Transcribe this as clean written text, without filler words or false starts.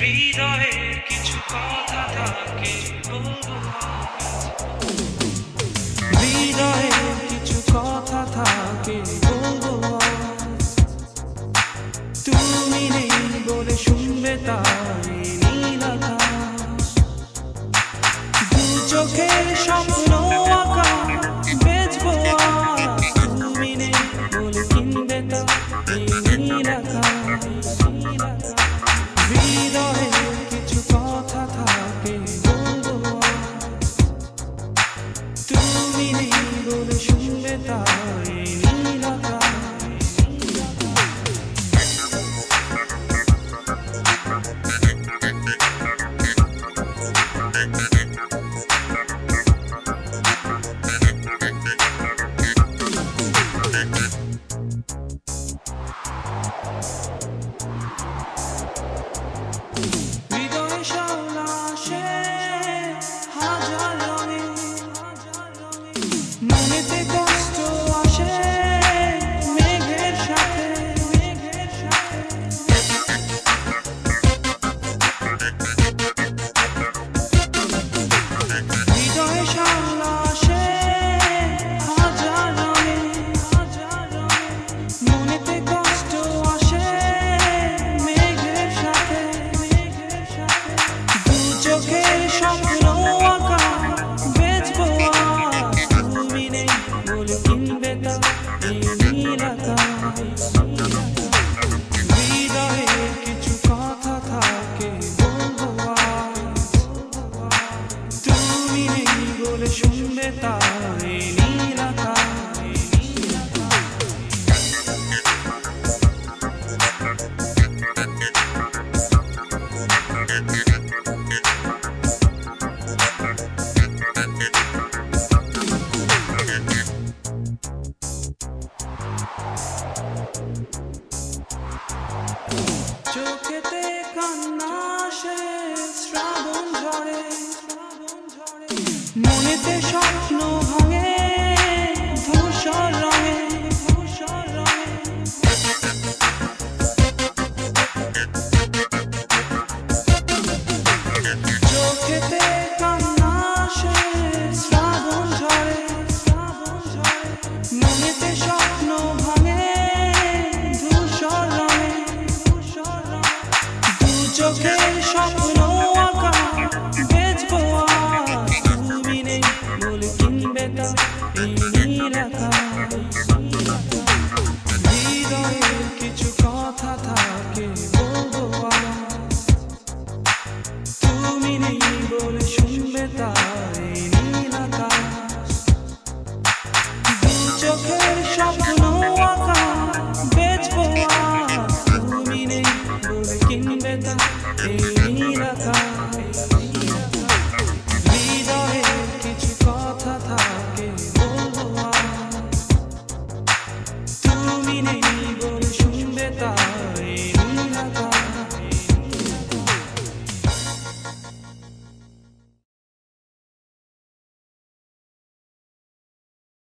হৃদয়ের কিছু কথা থাকে বলবো, হৃদয়ের কিছু কথা থাকে বলবো, তুমি নেই বলে শুনবে তাই নীল আকাশ, দু চোখের স্বপ্ন আঁকা বেচবো, তুমি নেই বলে কিনবে তাই নীল আকাশ। হৃদয়ের কিছু কথা থাকে বলবো, তুমি নেই বলে শুনবে তাই নীল আকাশ। মনেতে কষ্ট আসে মেঘের সাথে, হৃদয়ে শাওলা আসে হাজার রঙে, মনেতে কষ্ট আসে মেঘের সাথে, দু চোখের স্বপ্ন আঁকা বেচবো, তুমি নেই বলে কিনবে তা এই নীল আকাশ। হৃদয়ে কিছু কথা থাকে বলবো, তুমি নেই বলে শুনবে তাই নীল আকাশ। চোখেতে কান্না আসে শ্রাবণ ঝরে, মনেতে স্বপ্ন ভাঙে ধূসর রঙে, চোখেতে কান্না আসে শ্রাবণ ঝরে, মনেতে স্বপ্ন ভাঙে ধূসর রঙে, দু চোখের স্বপ্ন আঁকা বেচবো, তুমি নেই বলে কিনবে তা এই নীল আকাশ। হৃদয়ের কিছু কথা থাকে বলবো, তুমি নেই বলে শুনবে তাই নীল আকাশ। দু চোখের স্বপ্ন আঁকা বেচবো, তুমি নেই বলে কিনবে তা এই নীল আকাশ। হৃদয়ের কিছু কথা থাকে বলবো, তুমি নেই বলে শুনবে তাই